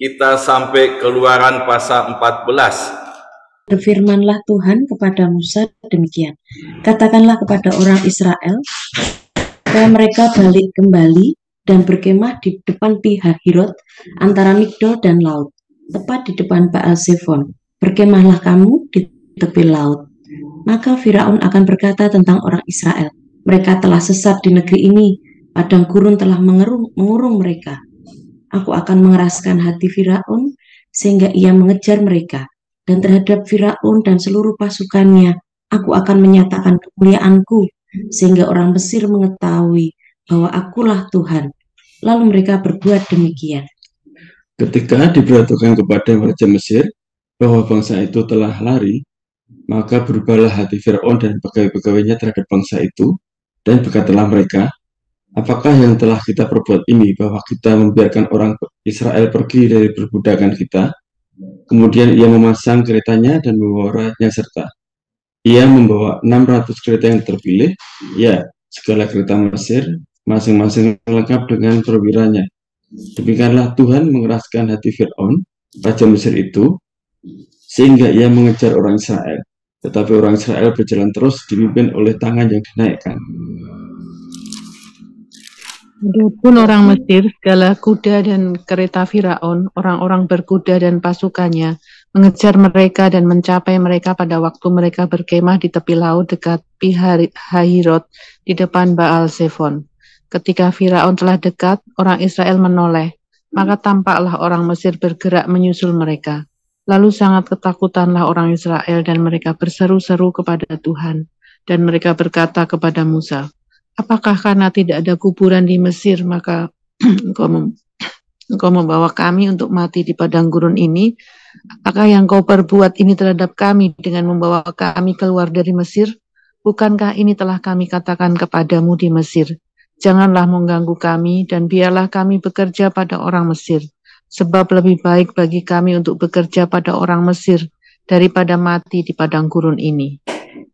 Kita sampai Keluaran pasal 14. Berfirmanlah Tuhan kepada Musa demikian, katakanlah kepada orang Israel, supaya mereka balik kembali dan berkemah di depan Pi-hahirot antara Migdol dan laut, tepat di depan Baal-Zephon. Berkemahlah kamu di tepi laut. Maka Firaun akan berkata tentang orang Israel, mereka telah sesat di negeri ini, padang gurun telah mengurung mereka. Aku akan mengeraskan hati Firaun sehingga ia mengejar mereka, dan terhadap Firaun dan seluruh pasukannya aku akan menyatakan kemuliaanku, sehingga orang Mesir mengetahui bahwa akulah Tuhan. Lalu mereka berbuat demikian. Ketika diberitahukan kepada Raja Mesir bahwa bangsa itu telah lari, maka berubahlah hati Firaun dan pegawai-pegawainya terhadap bangsa itu, dan berkatalah mereka, apakah yang telah kita perbuat ini, bahwa kita membiarkan orang Israel pergi dari perbudakan kita? Kemudian ia memasang keretanya dan membawa rakyatnya serta. Ia membawa 600 kereta yang terpilih, ya, segala kereta Mesir, masing-masing lengkap dengan perwiranya. Demikianlah Tuhan mengeraskan hati Firaun, raja Mesir itu, sehingga ia mengejar orang Israel. Tetapi orang Israel berjalan terus dipimpin oleh tangan yang dinaikkan. Adapun orang Mesir, segala kuda dan kereta Firaun, orang-orang berkuda dan pasukannya, mengejar mereka dan mencapai mereka pada waktu mereka berkemah di tepi laut dekat Pi-hahirot di depan Baal-Zephon. Ketika Firaun telah dekat, orang Israel menoleh, maka tampaklah orang Mesir bergerak menyusul mereka. Lalu sangat ketakutanlah orang Israel dan mereka berseru-seru kepada Tuhan. Dan mereka berkata kepada Musa, apakah karena tidak ada kuburan di Mesir, maka engkau membawa kami untuk mati di padang gurun ini? Apakah yang kau perbuat ini terhadap kami dengan membawa kami keluar dari Mesir? Bukankah ini telah kami katakan kepadamu di Mesir? Janganlah mengganggu kami dan biarlah kami bekerja pada orang Mesir. Sebab lebih baik bagi kami untuk bekerja pada orang Mesir daripada mati di padang gurun ini.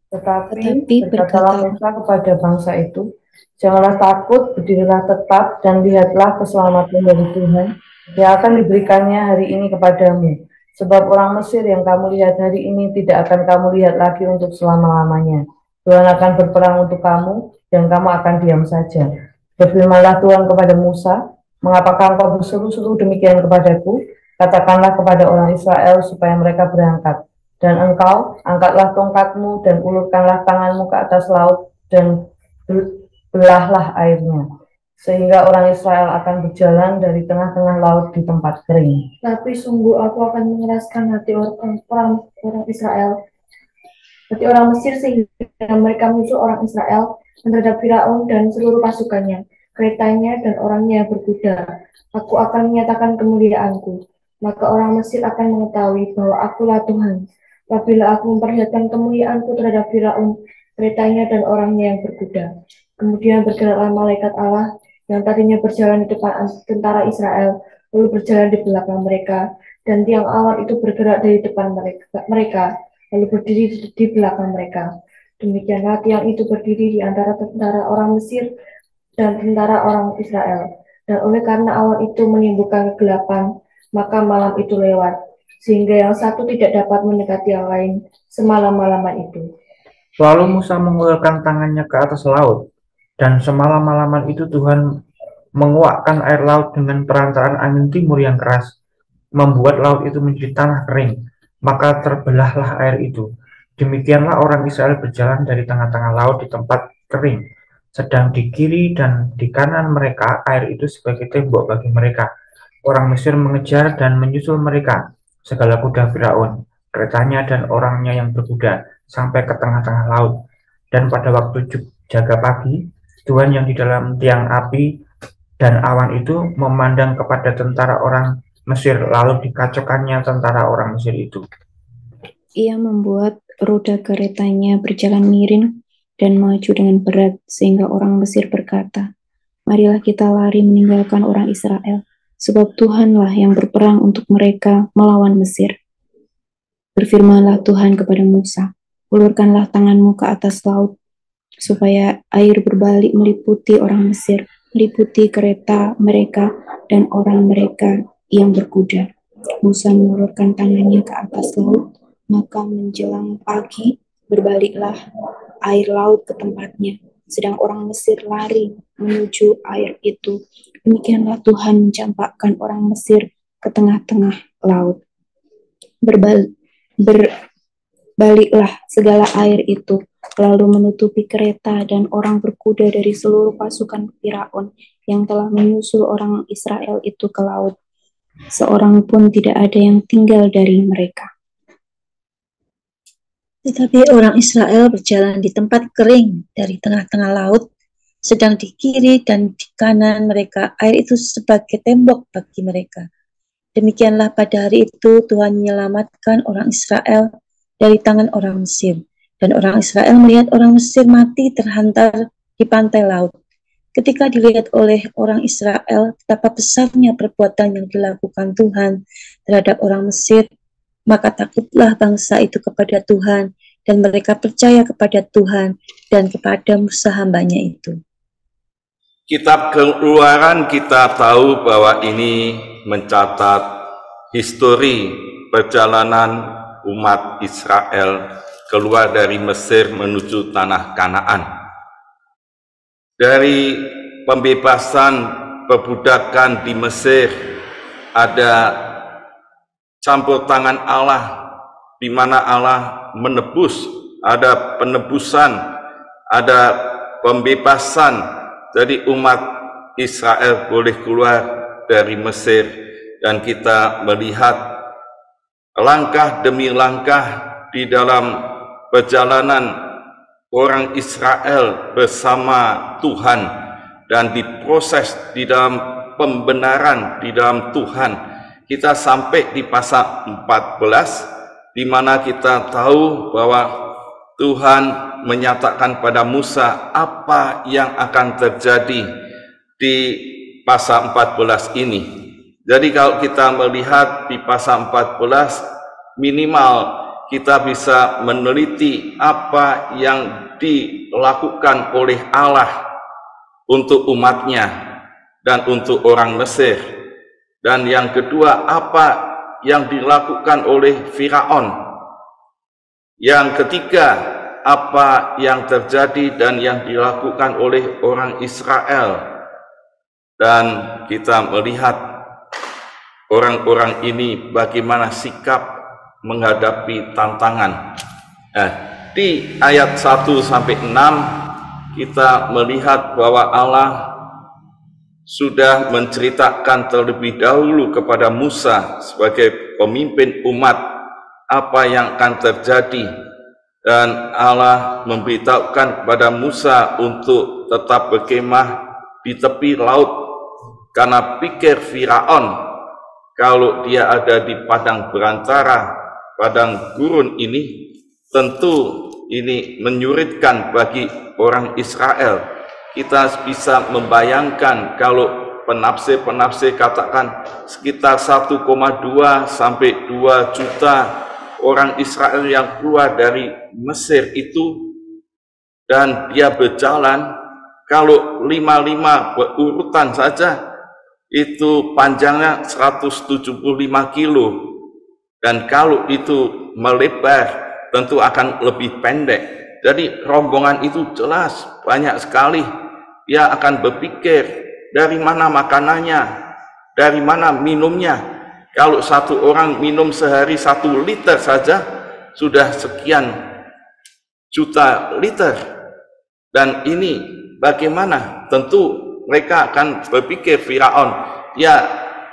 Tetapi berkatalah Musa kepada bangsa itu, janganlah takut, berdirilah tetap, dan lihatlah keselamatan dari Tuhan yang akan diberikannya hari ini kepadamu. Sebab orang Mesir yang kamu lihat hari ini tidak akan kamu lihat lagi untuk selama-lamanya. Tuhan akan berperang untuk kamu, dan kamu akan diam saja. Berfirmanlah Tuhan kepada Musa, mengapakah engkau berseru-seru demikian kepadaku? Katakanlah kepada orang Israel supaya mereka berangkat. Dan engkau, angkatlah tongkatmu dan ulurkanlah tanganmu ke atas laut dan belahlah airnya. Sehingga orang Israel akan berjalan dari tengah-tengah laut di tempat kering. Tapi sungguh aku akan mengeraskan hati orang Israel, hati orang Mesir, sehingga mereka menyusul orang Israel terhadap Firaun dan seluruh pasukannya, keretanya dan orangnya yang berkuda. Aku akan menyatakan kemuliaanku, maka orang Mesir akan mengetahui bahwa akulah Tuhan. Apabila aku memperlihatkan kemuliaanku terhadap Firaun, keretanya dan orangnya yang berkuda. Kemudian bergeraklah malaikat Allah yang tadinya berjalan di depan tentara Israel, lalu berjalan di belakang mereka, dan tiang awan itu bergerak dari depan mereka, lalu berdiri di belakang mereka. Demikianlah tiang itu berdiri di antara tentara orang Mesir dan tentara orang Israel. Dan oleh karena awan itu menimbulkan kegelapan, maka malam itu lewat, sehingga yang satu tidak dapat mendekati yang lain semalam-malaman itu. Lalu Musa mengulurkan tangannya ke atas laut, dan semalam-malaman itu Tuhan menguakkan air laut dengan perantaraan angin timur yang keras, membuat laut itu menjadi tanah kering, maka terbelahlah air itu. Demikianlah orang Israel berjalan dari tengah-tengah laut di tempat kering, sedang di kiri dan di kanan mereka air itu sebagai tembok bagi mereka. Orang Mesir mengejar dan menyusul mereka, segala kuda Firaun, keretanya dan orangnya yang berkuda, sampai ke tengah-tengah laut. Dan pada waktu jaga pagi, Tuhan yang di dalam tiang api dan awan itu memandang kepada tentara orang Mesir, lalu dikacaukannya tentara orang Mesir itu. Ia membuat roda keretanya berjalan miring dan maju dengan berat, sehingga orang Mesir berkata, marilah kita lari meninggalkan orang Israel, sebab Tuhanlah yang berperang untuk mereka melawan Mesir. Berfirmanlah Tuhan kepada Musa, ulurkanlah tanganmu ke atas laut, supaya air berbalik meliputi orang Mesir, meliputi kereta mereka dan orang mereka yang berkuda. Musa mengulurkan tangannya ke atas laut, maka menjelang pagi berbaliklah air laut ke tempatnya, sedang orang Mesir lari menuju air itu. Demikianlah Tuhan mencampakkan orang Mesir ke tengah-tengah laut. Berbaliklah segala air itu, lalu menutupi kereta dan orang berkuda dari seluruh pasukan Firaun yang telah menyusul orang Israel itu ke laut. Seorang pun tidak ada yang tinggal dari mereka. Tetapi orang Israel berjalan di tempat kering dari tengah-tengah laut, sedang di kiri dan di kanan mereka air itu sebagai tembok bagi mereka. Demikianlah pada hari itu Tuhan menyelamatkan orang Israel dari tangan orang Mesir. Dan orang Israel melihat orang Mesir mati terhantar di pantai laut. Ketika dilihat oleh orang Israel betapa besarnya perbuatan yang dilakukan Tuhan terhadap orang Mesir, maka takutlah bangsa itu kepada Tuhan, dan mereka percaya kepada Tuhan dan kepada Musa hambanya itu. Kitab Keluaran kita tahu bahwa ini mencatat histori perjalanan umat Israel keluar dari Mesir menuju tanah Kanaan. Dari pembebasan perbudakan di Mesir ada campur tangan Allah, di mana Allah menebus, ada penebusan, ada pembebasan. Jadi umat Israel boleh keluar dari Mesir, dan kita melihat langkah demi langkah di dalam perjalanan orang Israel bersama Tuhan dan diproses di dalam pembenaran di dalam Tuhan. Kita sampai di pasal 14 di mana kita tahu bahwa Tuhan menyatakan pada Musa apa yang akan terjadi di pasal 14 ini. Jadi kalau kita melihat di pasal 14, minimal kita bisa meneliti apa yang dilakukan oleh Allah untuk umatnya dan untuk orang Mesir. Dan yang kedua, apa yang dilakukan oleh Firaun. Yang ketiga, apa yang terjadi dan yang dilakukan oleh orang Israel. Dan kita melihat orang-orang ini bagaimana sikap menghadapi tantangan. Di ayat 1-6 kita melihat bahwa Allah sudah menceritakan terlebih dahulu kepada Musa sebagai pemimpin umat apa yang akan terjadi, dan Allah memberitahukan kepada Musa untuk tetap berkemah di tepi laut karena pikir Firaun kalau dia ada di padang berantara, padang gurun ini, tentu ini menyuritkan bagi orang Israel. Kita bisa membayangkan kalau penafsir katakan sekitar 1,2 sampai 2 juta orang Israel yang keluar dari Mesir itu, dan dia berjalan, kalau 5 berurutan saja itu panjangnya 175 kilo, dan kalau itu melebar tentu akan lebih pendek. Jadi rombongan itu jelas banyak sekali. Dia akan berpikir dari mana makanannya, dari mana minumnya. Kalau satu orang minum sehari 1 liter saja sudah sekian juta liter. Dan ini bagaimana? Tentu mereka akan berpikir Firaun, ya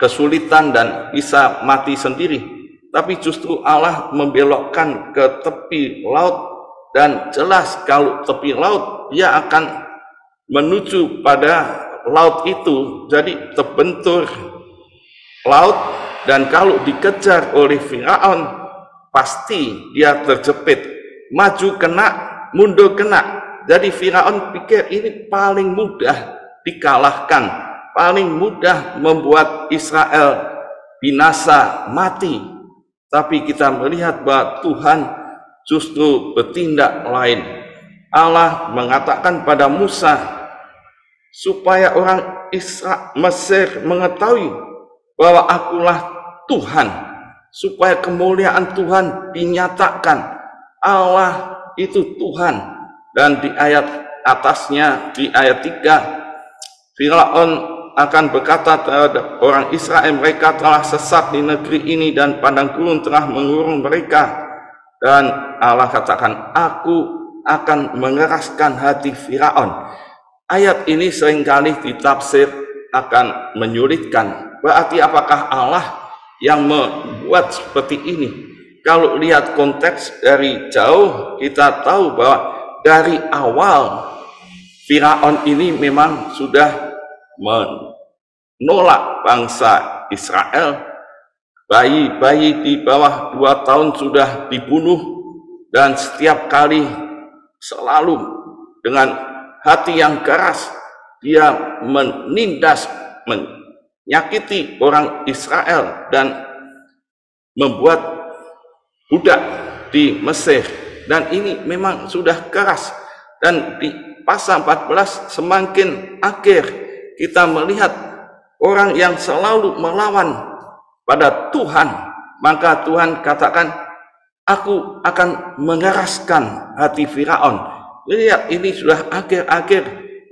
kesulitan dan bisa mati sendiri. Tapi justru Allah membelokkan ke tepi laut, dan jelas kalau tepi laut dia akan menuju pada laut itu. Jadi terbentur laut, dan kalau dikejar oleh Firaun pasti dia terjepit, maju kena, mundur kena. Jadi Firaun pikir ini paling mudah dikalahkan, paling mudah membuat Israel binasa, mati. Tapi kita melihat bahwa Tuhan justru bertindak lain. Allah mengatakan pada Musa supaya orang Mesir mengetahui bahwa akulah Tuhan, supaya kemuliaan Tuhan dinyatakan. Allah itu Tuhan. Dan di ayat atasnya, di ayat 3, Firaun akan berkata terhadap orang Israel, mereka telah sesat di negeri ini dan padang gurun telah mengurung mereka. Dan Allah katakan, aku akan mengeraskan hati Firaun. Ayat ini seringkali ditafsir akan menyulitkan. Berarti apakah Allah yang membuat seperti ini? Kalau lihat konteks dari jauh, kita tahu bahwa dari awal Firaun ini memang sudah menolak bangsa Israel. Bayi-bayi di bawah 2 tahun sudah dibunuh, dan setiap kali selalu dengan hati yang keras dia menindas, menyakiti orang Israel dan membuat budak di Mesir. Dan ini memang sudah keras. Dan di pasal 14 semakin akhir kita melihat orang yang selalu melawan pada Tuhan. Maka Tuhan katakan, aku akan mengeraskan hati Firaun. Lihat, ini sudah akhir-akhir,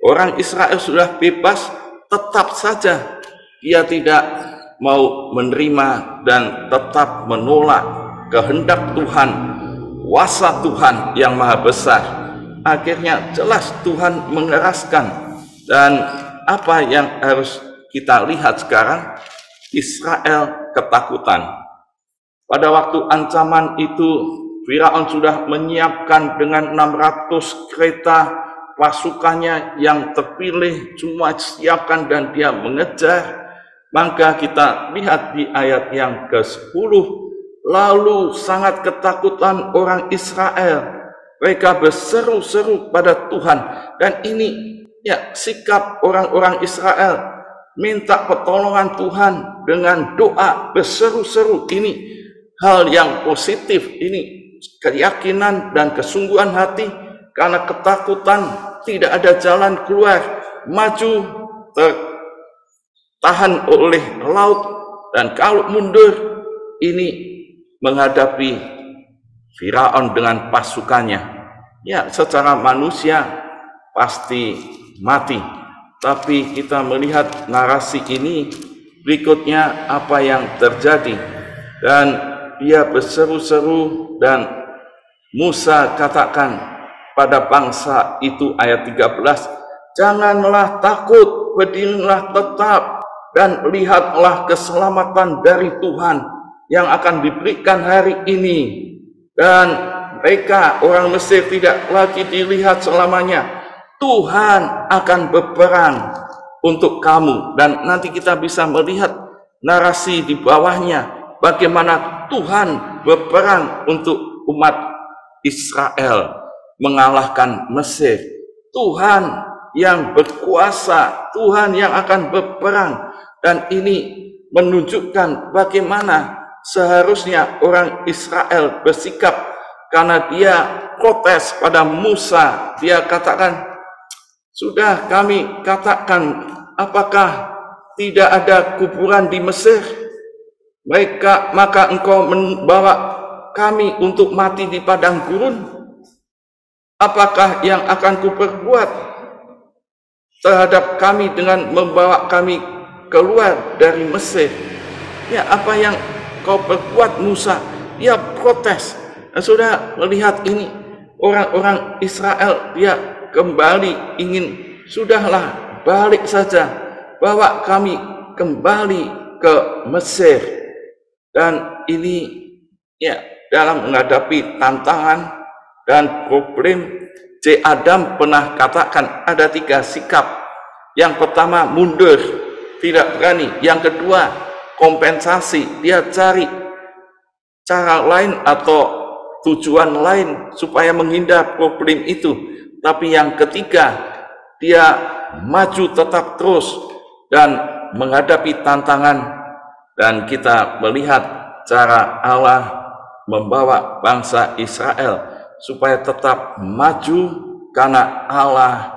orang Israel sudah bebas, tetap saja dia tidak mau menerima dan tetap menolak kehendak Tuhan, kuasa Tuhan yang maha besar. Akhirnya jelas Tuhan mengeraskan. Dan apa yang harus kita lihat sekarang? Israel ketakutan. Pada waktu ancaman itu, Firaun sudah menyiapkan dengan 600 kereta pasukannya yang terpilih, semua siapkan dan dia mengejar. Maka kita lihat di ayat yang ke-10, lalu sangat ketakutan orang Israel. Mereka berseru-seru pada Tuhan. Dan ini ya sikap orang-orang Israel, minta pertolongan Tuhan dengan doa, berseru-seru. Ini hal yang positif, ini keyakinan dan kesungguhan hati. Karena ketakutan, tidak ada jalan keluar, maju tertahan oleh laut, dan kalau mundur ini menghadapi Firaun dengan pasukannya. Ya, secara manusia pasti mati. Tapi kita melihat narasi ini berikutnya apa yang terjadi. Dan dia berseru-seru, dan Musa katakan pada bangsa itu, ayat 13, janganlah takut, berdirilah tetap, dan lihatlah keselamatan dari Tuhan yang akan diberikan hari ini. Dan mereka, orang Mesir, tidak lagi dilihat selamanya. Tuhan akan berperang untuk kamu. Dan nanti kita bisa melihat narasi di bawahnya, bagaimana Tuhan berperang untuk umat Israel, mengalahkan Mesir. Tuhan yang berkuasa, Tuhan yang akan berperang. Dan ini menunjukkan bagaimana seharusnya orang Israel bersikap. Karena dia protes pada Musa, dia katakan, sudah kami katakan, apakah tidak ada kuburan di Mesir? Maka engkau membawa kami untuk mati di padang gurun? Apakah yang akan kuperbuat terhadap kami dengan membawa kami keluar dari Mesir? Ya, apa yang kau perbuat, Musa? Dia protes. Dan sudah melihat ini, orang-orang Israel, dia kembali ingin, sudahlah, balik saja, bawa kami kembali ke Mesir. Dan ini ya, dalam menghadapi tantangan dan problem, C. Adam pernah katakan ada 3 sikap. Yang pertama, mundur, tidak berani. Yang kedua, kompensasi, dia cari cara lain atau tujuan lain supaya menghindar problem itu. Tapi yang ketiga, dia maju tetap terus dan menghadapi tantangan. Dan kita melihat cara Allah membawa bangsa Israel supaya tetap maju, karena Allah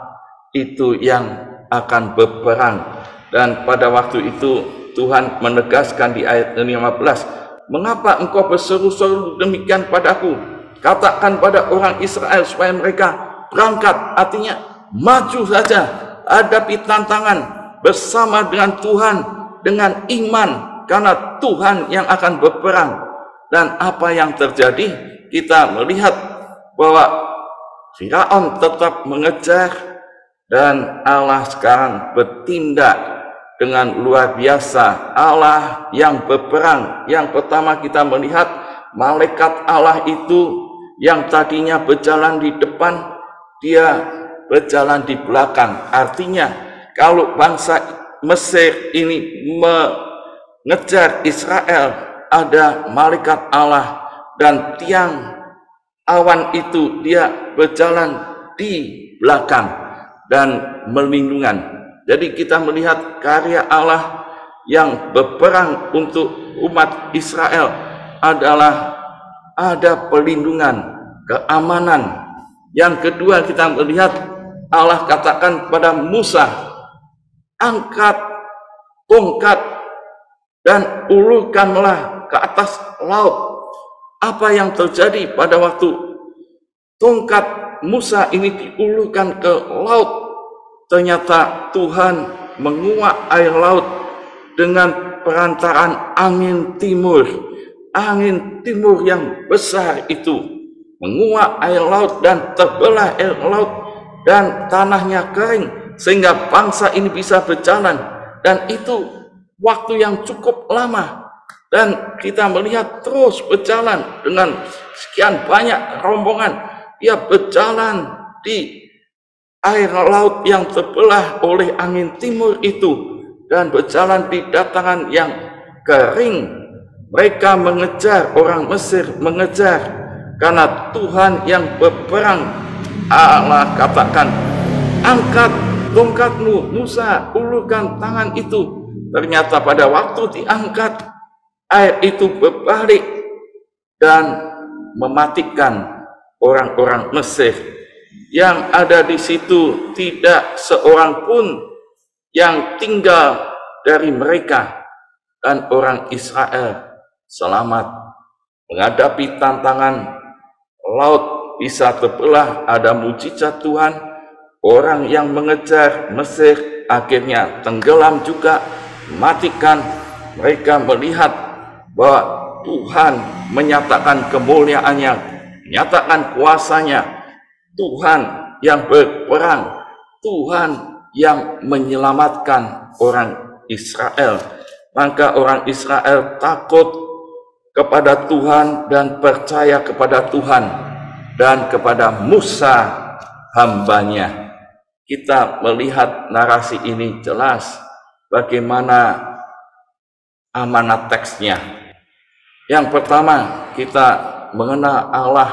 itu yang akan berperang. Dan pada waktu itu Tuhan menegaskan di ayat 15, mengapa engkau berseru-seru demikian padaku? Katakan pada orang Israel supaya mereka berangkat, artinya maju saja, hadapi tantangan bersama dengan Tuhan, dengan iman, karena Tuhan yang akan berperang. Dan apa yang terjadi? Kita melihat bahwa Firaun tetap mengejar, dan Allah sekarang bertindak dengan luar biasa. Allah yang berperang. Yang pertama kita melihat malaikat Allah itu yang tadinya berjalan di depan, dia berjalan di belakang. Artinya kalau bangsa Mesir ini mengejar Israel, ada malaikat Allah dan tiang awan itu dia berjalan di belakang dan melindungan. Jadi kita melihat karya Allah yang berperang untuk umat Israel adalah ada pelindungan, keamanan. Yang kedua kita melihat Allah katakan pada Musa, angkat tongkat dan ulurkanlah ke atas laut. Apa yang terjadi pada waktu tongkat Musa ini diulurkan ke laut? Ternyata Tuhan menguak air laut dengan perantaraan angin timur. Angin timur yang besar itu menguak air laut dan terbelah air laut dan tanahnya kering sehingga bangsa ini bisa berjalan, dan itu waktu yang cukup lama. Dan kita melihat terus berjalan dengan sekian banyak rombongan. Dia berjalan di air laut yang terbelah oleh angin timur itu dan berjalan di dataran yang kering. Mereka mengejar, orang Mesir mengejar, karena Tuhan yang berperang. Allah katakan, angkat tongkatmu Musa, ulurkan tangan itu. Ternyata pada waktu diangkat, air itu berbalik dan mematikan orang-orang Mesir yang ada di situ. Tidak seorang pun yang tinggal dari mereka, dan orang Israel selamat menghadapi tantangan. Laut bisa terbelah, ada mujizat Tuhan. Orang yang mengejar Mesir akhirnya tenggelam juga, matikan. Mereka melihat bahwa Tuhan menyatakan kemuliaannya, menyatakan kuasanya. Tuhan yang berperang, Tuhan yang menyelamatkan orang Israel. Maka orang Israel takut kepada Tuhan dan percaya kepada Tuhan dan kepada Musa hambanya. Kita melihat narasi ini jelas bagaimana amanat teksnya. Yang pertama, kita mengenal Allah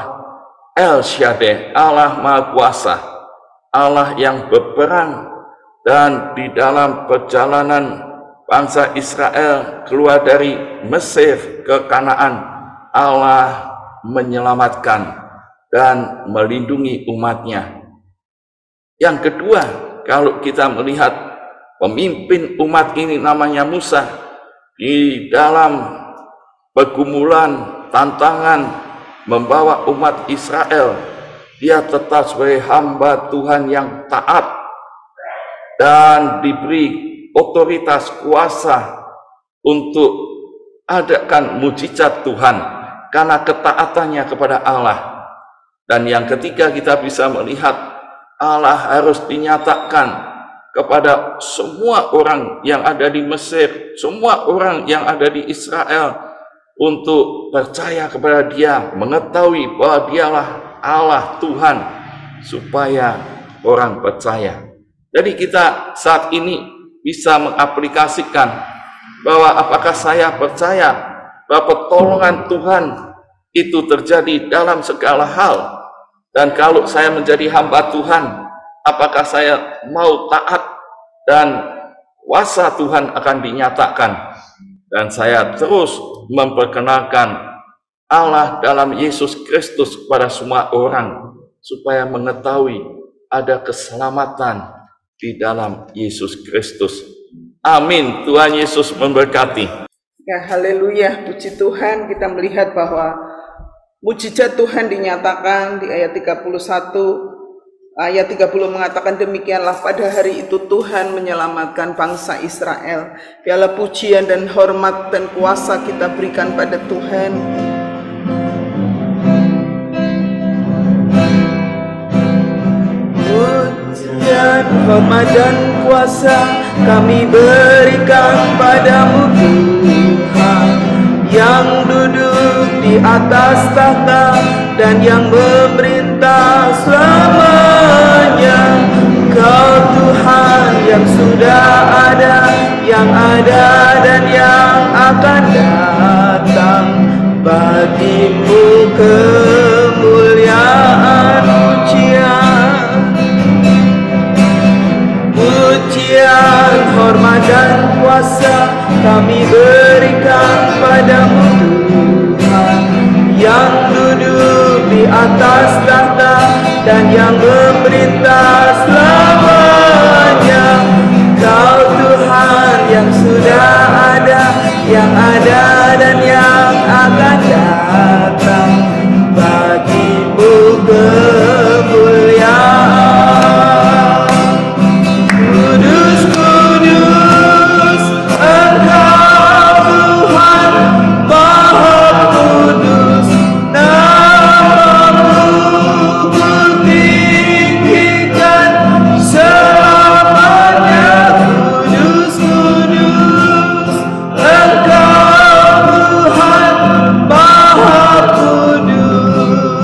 El Shaddai, Allah Maha Kuasa, Allah yang berperang. Dan di dalam perjalanan bangsa Israel keluar dari Mesir ke Kanaan, Allah menyelamatkan dan melindungi umatnya. Yang kedua, kalau kita melihat pemimpin umat ini namanya Musa, di dalam pergumulan, tantangan membawa umat Israel, dia tetap sebagai hamba Tuhan yang taat dan diberi otoritas kuasa untuk adakan mujizat Tuhan karena ketaatannya kepada Allah. Dan yang ketiga, kita bisa melihat Allah harus dinyatakan kepada semua orang yang ada di Mesir, semua orang yang ada di Israel, untuk percaya kepada Dia, mengetahui bahwa Dialah Allah Tuhan, supaya orang percaya. Jadi kita saat ini bisa mengaplikasikan bahwa apakah saya percaya bahwa pertolongan Tuhan itu terjadi dalam segala hal, dan kalau saya menjadi hamba Tuhan, apakah saya mau taat dan kuasa Tuhan akan dinyatakan, dan saya terus memperkenalkan Allah dalam Yesus Kristus kepada semua orang, supaya mengetahui ada keselamatan di dalam Yesus Kristus. Amin. Tuhan Yesus memberkati. Ya, haleluya, puji Tuhan. Kita melihat bahwa mujizat Tuhan dinyatakan di ayat 31. Ayat 30 mengatakan, demikianlah pada hari itu Tuhan menyelamatkan bangsa Israel. Piala pujian dan hormat dan kuasa kita berikan pada Tuhan. Pujian, hormat dan kuasa kami berikan padamu Tuhan, yang duduk di atas tahta dan yang memerintah selamanya. Kau Tuhan yang sudah ada, yang ada dan yang akan datang. Bagimu kemuliaan pujian, hormat dan kuasa kami berikan padamu Tuhan, yang duduk di atas tahta dan yang memerintah selamanya. Kau Tuhan yang sudah ada, yang ada dan yang akan datang. Bagimu kemuliaan. Kudus, kudus, Engkau Tuhan Maha Kudus. Namamu kutinggikan selamanya. Kudus, kudus, Engkau Tuhan Maha Kudus.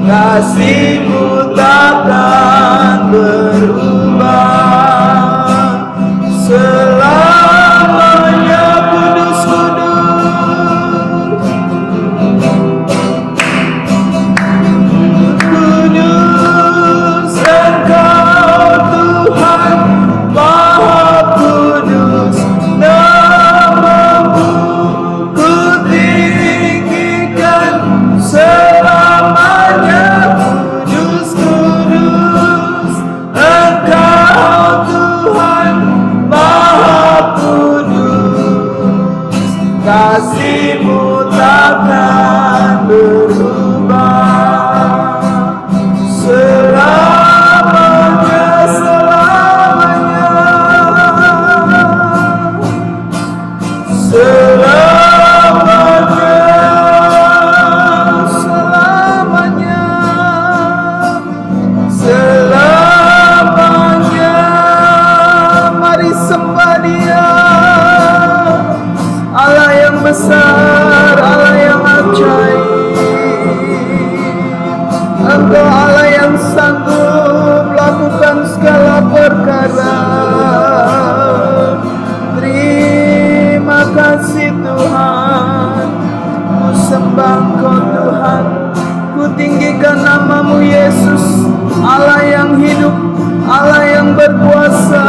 Kasih-Mu takkan berubah selamanya. Kudus, kudus, kudus, Engkau Tuhan Maha Kudus. Namamu kutinggikan selamanya. Kudus, kudus, Engkau Tuhan Maha Kudus. Kasih-Mu takkan berubah selamanya, selamanya, selamanya, selamanya, selamanya. Mari sembah Dia, Allah yang besar, Allah yang ajaib. Engkau Allah yang sanggup lakukan segala perkara. Terima kasih Tuhan, ku sembah Engkau Tuhan, ku tinggikan namamu Yesus, Allah yang hidup, Allah yang berkuasa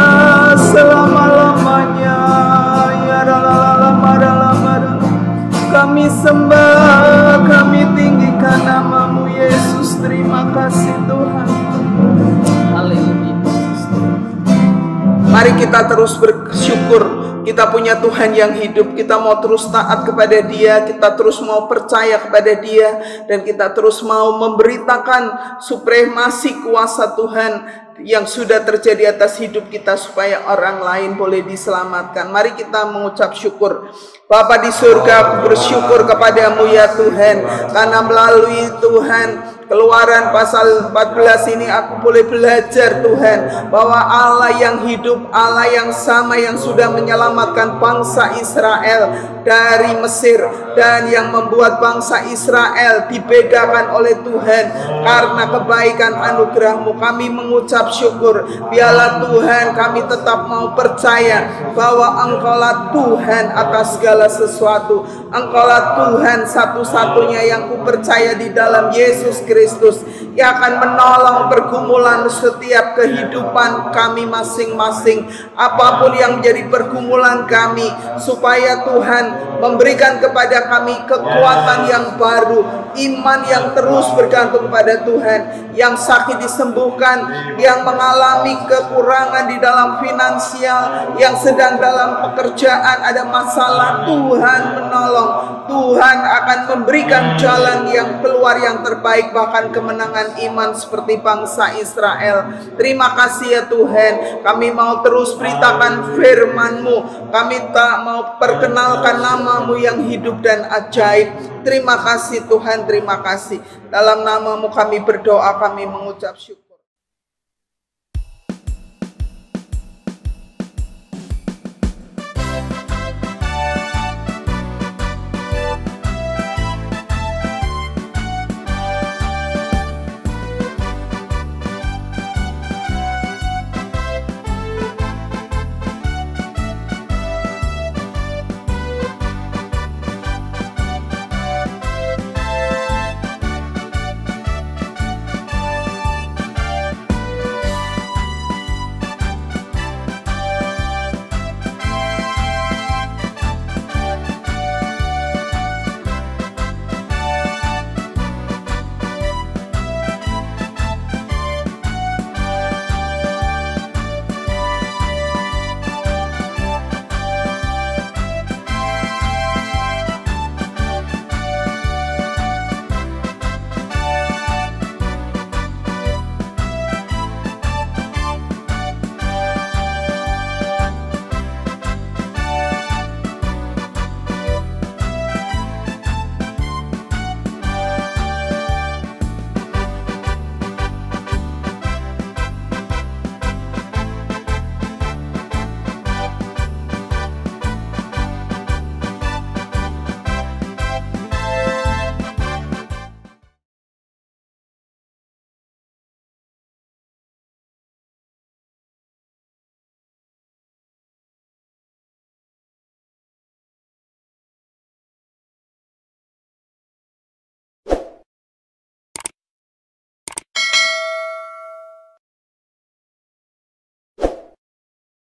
selama-lamanya. Ya ralalalamalalamaral. Kami sembah, kami tinggikan namamu Yesus. Terima kasih Tuhan. Haleluya. Mari kita terus bersyukur. Kita punya Tuhan yang hidup. Kita mau terus taat kepada Dia. Kita terus mau percaya kepada Dia. Dan kita terus mau memberitakan supremasi kuasa Tuhan yang sudah terjadi atas hidup kita, supaya orang lain boleh diselamatkan. Mari kita mengucap syukur. Bapa di surga, aku bersyukur kepadamu ya Tuhan, karena melalui Tuhan Keluaran pasal 14 ini aku boleh belajar Tuhan, bahwa Allah yang hidup, Allah yang sama, yang sudah menyelamatkan bangsa Israel dari Mesir, dan yang membuat bangsa Israel dibedakan oleh Tuhan karena kebaikan anugerah-Mu. Kami mengucap syukur. Biarlah Tuhan kami tetap mau percaya bahwa Engkaulah Tuhan atas segala sesuatu. Engkaulah Tuhan satu-satunya yang ku percaya di dalam Yesus Kristus, yang akan menolong pergumulan setiap kehidupan kami masing-masing, apapun yang menjadi pergumulan kami, supaya Tuhan memberikan kepada kami kekuatan yang baru, iman yang terus bergantung pada Tuhan, yang sakit disembuhkan, yang mengalami kekurangan di dalam finansial, yang sedang dalam pekerjaan ada masalah, Tuhan menolong. Tuhan akan memberikan jalan yang keluar yang terbaik, bahkan kemenangan iman seperti bangsa Israel. Terima kasih ya Tuhan, kami mau terus beritakan firman-Mu, kami tak mau perkenalkan nama-Mu yang hidup dan ajaib. Terima kasih Tuhan, terima kasih. Dalam nama-Mu kami berdoa, kami mengucap syukur.